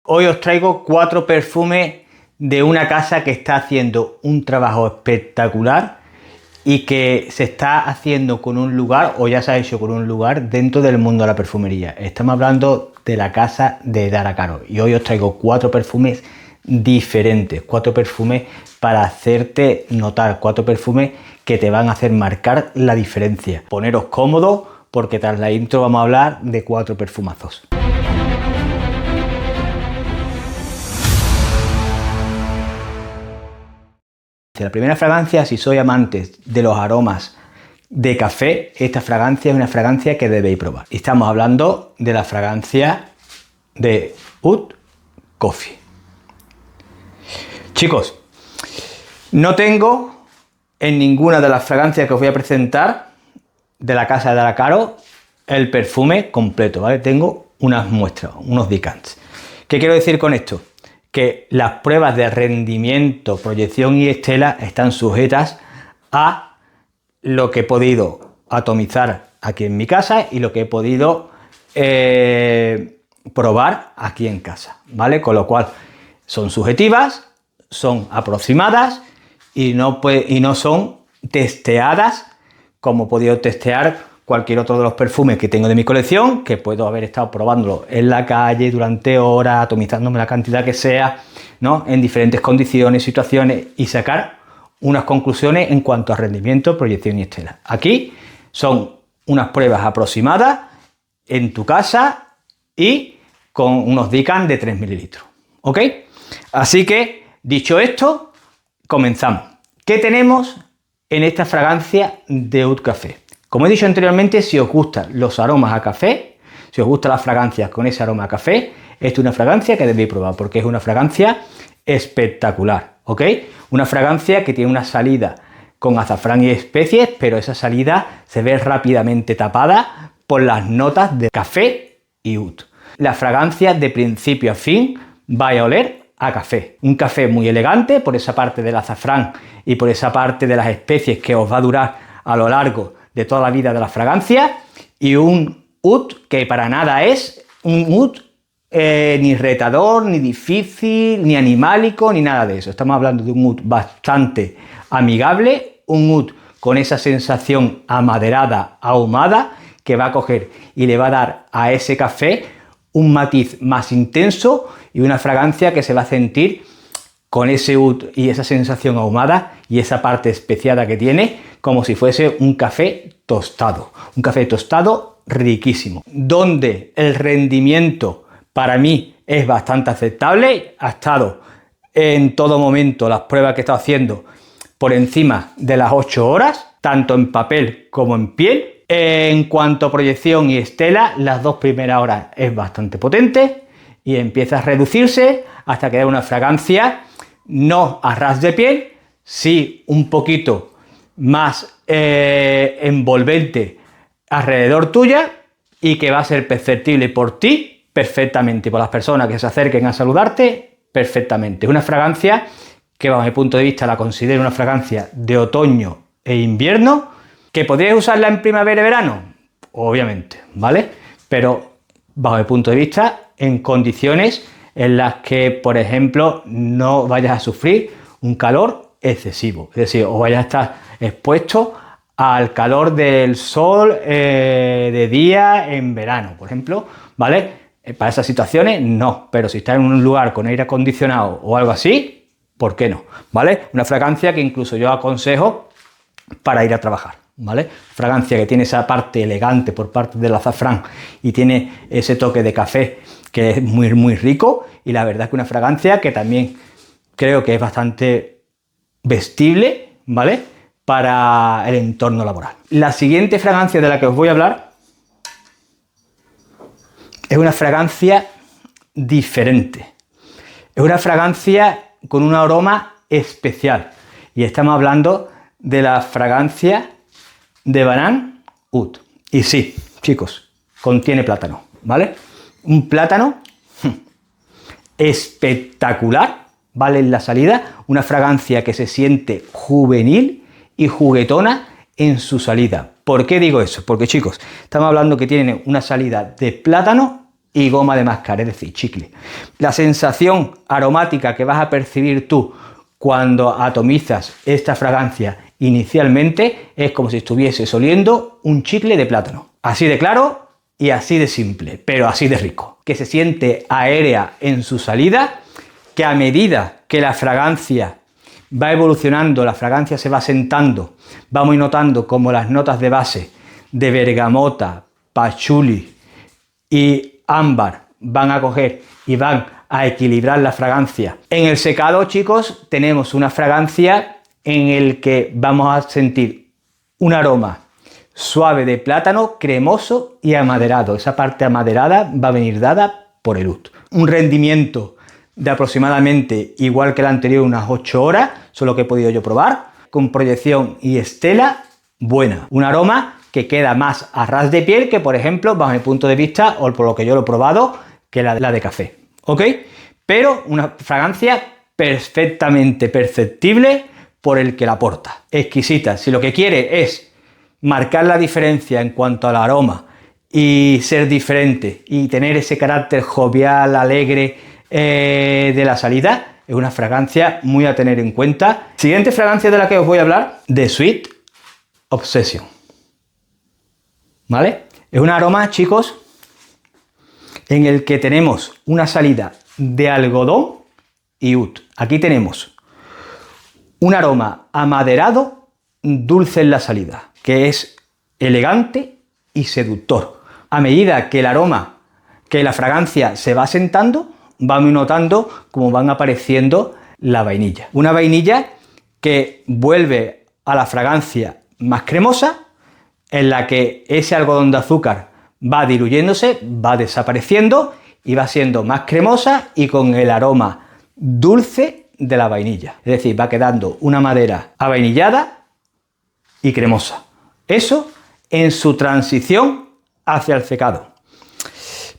Hoy os traigo 4 perfumes de una casa que está haciendo un trabajo espectacular y que se está haciendo con un lugar, o ya se ha hecho con un lugar dentro del mundo de la perfumería. Estamos hablando de la casa de Dara Caro y hoy os traigo 4 perfumes diferentes, 4 perfumes para hacerte notar, 4 perfumes que te van a hacer marcar la diferencia. Poneros cómodos porque tras la intro vamos a hablar de 4 perfumazos. La primera fragancia, si sois amantes de los aromas de café, esta fragancia es una fragancia que debéis probar. Y estamos hablando de la fragancia de Oud Coffee. Chicos, no tengo en ninguna de las fragancias que os voy a presentar de la casa de Dara Caro el perfume completo, ¿vale? Tengo unas muestras, unos decants. ¿Qué quiero decir con esto? Que las pruebas de rendimiento, proyección y estela están sujetas a lo que he podido atomizar aquí en mi casa y lo que he podido probar aquí en casa, ¿vale? Con lo cual son subjetivas, son aproximadas y no son testeadas como he podido testear cualquier otro de los perfumes que tengo de mi colección, que puedo haber estado probándolo en la calle durante horas, atomizándome la cantidad que sea, ¿no? En diferentes condiciones, situaciones, y sacar unas conclusiones en cuanto a rendimiento, proyección y estela. Aquí son unas pruebas aproximadas en tu casa y con unos decants de 3 mililitros, ¿ok? Así que, dicho esto, comenzamos. ¿Qué tenemos en esta fragancia de Oud Café? Como he dicho anteriormente, si os gustan los aromas a café, si os gustan las fragancias con ese aroma a café, esta es una fragancia que debéis probar porque es una fragancia espectacular, ¿ok? Una fragancia que tiene una salida con azafrán y especies, pero esa salida se ve rápidamente tapada por las notas de café y oud. La fragancia de principio a fin va a oler a café. Un café muy elegante por esa parte del azafrán y por esa parte de las especies que os va a durar a lo largo de toda la vida de la fragancia, y un oud que para nada es un oud ni retador, ni difícil, ni animálico, ni nada de eso. Estamos hablando de un oud bastante amigable, un oud con esa sensación amaderada, ahumada, que va a coger y le va a dar a ese café un matiz más intenso y una fragancia que se va a sentir con ese oud y esa sensación ahumada y esa parte especiada que tiene, como si fuese un café tostado riquísimo, donde el rendimiento para mí es bastante aceptable. Ha estado en todo momento las pruebas que he estado haciendo por encima de las 8 horas, tanto en papel como en piel. En cuanto a proyección y estela, las 2 primeras horas es bastante potente y empieza a reducirse hasta que da una fragancia no a ras de piel, sí un poquito más envolvente alrededor tuya y que va a ser perceptible por ti perfectamente, por las personas que se acerquen a saludarte perfectamente. Una fragancia que bajo mi punto de vista la considero una fragancia de otoño e invierno, que podríais usarla en primavera y verano, obviamente, ¿vale? Pero bajo mi punto de vista en condiciones en las que, por ejemplo, no vayas a sufrir un calor excesivo, es decir, o vayas a estar expuesto al calor del sol de día en verano, por ejemplo, ¿vale? Para esas situaciones no, pero si estás en un lugar con aire acondicionado o algo así, ¿por qué no? ¿Vale? Una fragancia que incluso yo aconsejo para ir a trabajar, ¿vale? Fragancia que tiene esa parte elegante por parte del azafrán y tiene ese toque de café que es muy, muy rico, y la verdad es que una fragancia que también creo que es bastante vestible, ¿vale? Para el entorno laboral. La siguiente fragancia de la que os voy a hablar es una fragancia diferente. Es una fragancia con un aroma especial y estamos hablando de la fragancia de Banane Oud. Y sí, chicos, contiene plátano, ¿vale? Un plátano espectacular, ¿vale? En la salida, una fragancia que se siente juvenil y juguetona en su salida. ¿Por qué digo eso? Porque, chicos, estamos hablando que tiene una salida de plátano y goma de mascar, es decir, chicle. La sensación aromática que vas a percibir tú cuando atomizas esta fragancia inicialmente es como si estuvieses oliendo un chicle de plátano. Así de claro y así de simple, pero así de rico. Que se siente aérea en su salida, que a medida que la fragancia va evolucionando, la fragancia se va asentando, vamos notando como las notas de base de bergamota, pachuli y ámbar van a coger y van a equilibrar la fragancia. En el secado, chicos, tenemos una fragancia en el que vamos a sentir un aroma suave de plátano, cremoso y amaderado. Esa parte amaderada va a venir dada por el oud. Un rendimiento de aproximadamente igual que el anterior, unas 8 horas, solo que he podido yo probar, con proyección y estela buena. Un aroma que queda más a ras de piel que, por ejemplo, bajo mi punto de vista, o por lo que yo lo he probado, que la de café. ¿Ok? Pero una fragancia perfectamente perceptible por el que la porta. Exquisita. Si lo que quiere es marcar la diferencia en cuanto al aroma y ser diferente y tener ese carácter jovial, alegre de la salida, es una fragancia muy a tener en cuenta. Siguiente fragancia de la que os voy a hablar, The Sweet Obsession. ¿Vale? Es un aroma, chicos, en el que tenemos una salida de algodón y oud. Aquí tenemos un aroma amaderado, dulce en la salida, que es elegante y seductor. A medida que el aroma, que la fragancia se va asentando, vamos notando cómo van apareciendo la vainilla. Una vainilla que vuelve a la fragancia más cremosa, en la que ese algodón de azúcar va diluyéndose, va desapareciendo y va siendo más cremosa y con el aroma dulce de la vainilla. Es decir, va quedando una madera avainillada y cremosa. Eso en su transición hacia el secado.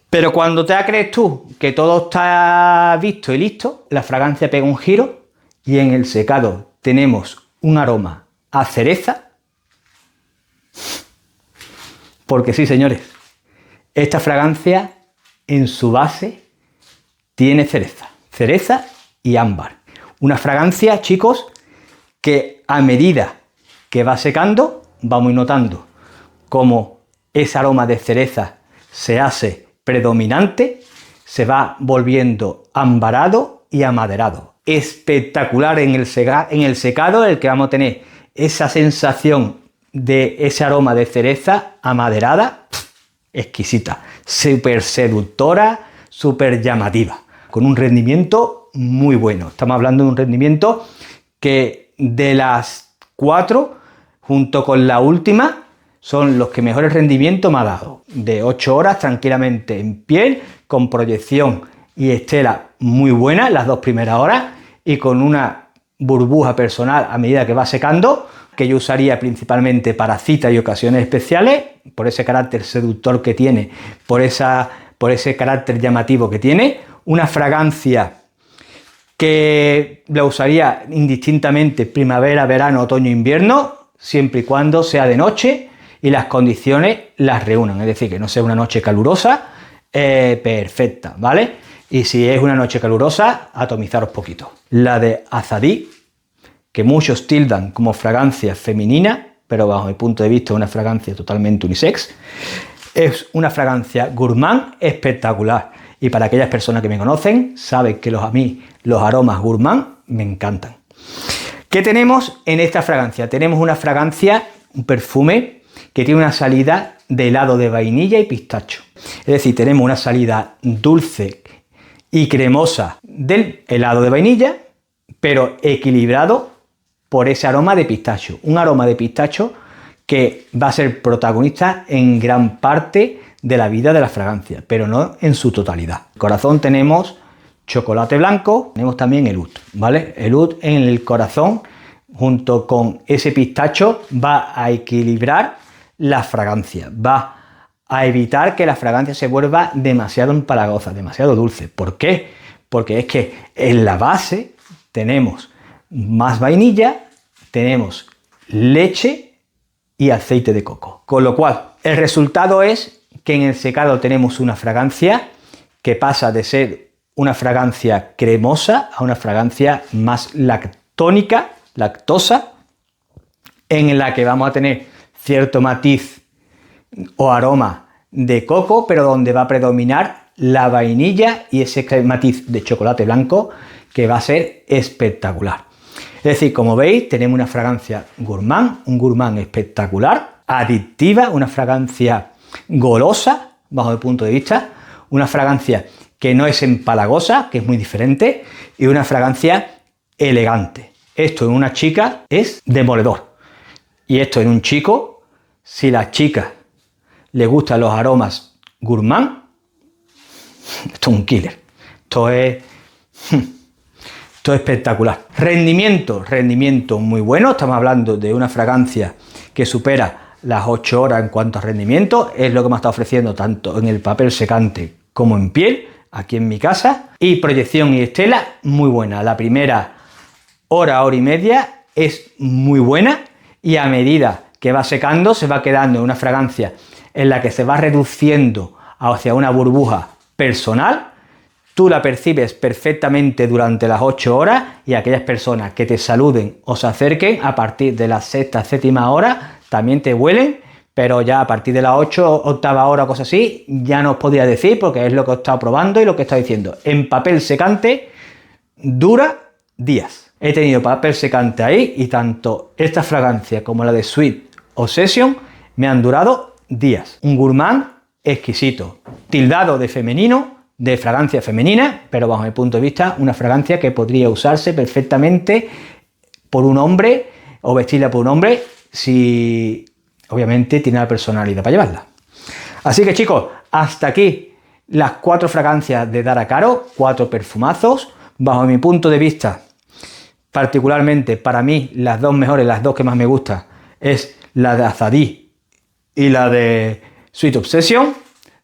Pero cuando te crees tú que todo está visto y listo, la fragancia pega un giro y en el secado tenemos un aroma a cereza. Porque sí, señores, esta fragancia en su base tiene cereza y ámbar. Una fragancia, chicos, que a medida que va secando, vamos notando cómo ese aroma de cereza se hace predominante, se va volviendo ambarado y amaderado. Espectacular en el secado, el que vamos a tener esa sensación de ese aroma de cereza amaderada, exquisita, súper seductora, súper llamativa, con un rendimiento muy bueno. Estamos hablando de un rendimiento que de las 4, junto con la última, son los que mejores rendimientos me ha dado. De 8 horas tranquilamente en piel, con proyección y estela muy buena, las 2 primeras horas, y con una burbuja personal a medida que va secando, que yo usaría principalmente para citas y ocasiones especiales, por ese carácter seductor que tiene, por ese carácter llamativo que tiene. Una fragancia que la usaría indistintamente primavera, verano, otoño, invierno, siempre y cuando sea de noche y las condiciones las reúnan, es decir, que no sea una noche calurosa, perfecta, ¿vale? Y si es una noche calurosa, atomizaros poquito. La de Azadí, que muchos tildan como fragancia femenina, pero bajo mi punto de vista es una fragancia totalmente unisex, es una fragancia gourmand espectacular. Y para aquellas personas que me conocen, saben que a mí los aromas gourmand me encantan. ¿Qué tenemos en esta fragancia? Tenemos una fragancia, un perfume, que tiene una salida de helado de vainilla y pistacho. Es decir, tenemos una salida dulce y cremosa del helado de vainilla, pero equilibrado por ese aroma de pistacho. Un aroma de pistacho que va a ser protagonista en gran parte de la vida de la fragancia, pero no en su totalidad. En el corazón tenemos chocolate blanco, tenemos también el oud, ¿vale? El oud en el corazón, junto con ese pistacho, va a equilibrar la fragancia, va a evitar que la fragancia se vuelva demasiado empalagosa, demasiado dulce. ¿Por qué? Porque es que en la base tenemos más vainilla, tenemos leche y aceite de coco. Con lo cual, el resultado es que en el secado tenemos una fragancia que pasa de ser una fragancia cremosa a una fragancia más lactosa, en la que vamos a tener cierto matiz o aroma de coco, pero donde va a predominar la vainilla y ese matiz de chocolate blanco que va a ser espectacular. Es decir, como veis, tenemos una fragancia gourmand, un gourmand espectacular, adictiva, una fragancia golosa, bajo mi punto de vista, una fragancia que no es empalagosa, que es muy diferente, y una fragancia elegante. Esto en una chica es demoledor. Y esto en un chico, si a la chica le gustan los aromas gourmand, esto es un killer. Esto es espectacular. Rendimiento muy bueno. Estamos hablando de una fragancia que supera las 8 horas en cuanto a rendimiento. Es lo que me está ofreciendo tanto en el papel secante como en piel, aquí en mi casa. Y proyección y estela muy buena. La primera hora y media es muy buena, y a medida que va secando se va quedando en una fragancia en la que se va reduciendo hacia una burbuja personal. Tú la percibes perfectamente durante las 8 horas, y aquellas personas que te saluden o se acerquen a partir de la sexta, séptima hora también te huelen, pero ya a partir de las 8, octava hora o cosas así, ya no os podría decir, porque es lo que he estado probando y lo que he estado diciendo. En papel secante dura días. He tenido papel secante ahí y tanto esta fragancia como la de Sweet Obsession me han durado días. Un gourmand exquisito, tildado de femenino, de fragancia femenina, pero bajo mi punto de vista una fragancia que podría usarse perfectamente por un hombre o vestirla por un hombre si obviamente tiene la personalidad para llevarla. Así que chicos, hasta aquí las 4 fragancias de Dara Caro, 4 perfumazos. Bajo mi punto de vista, particularmente para mí las 2 mejores, las 2 que más me gustan, es la de Azadí y la de Sweet Obsession.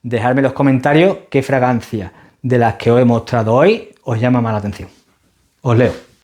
Dejadme en los comentarios qué fragancia de las que os he mostrado hoy os llama más la atención. Os leo.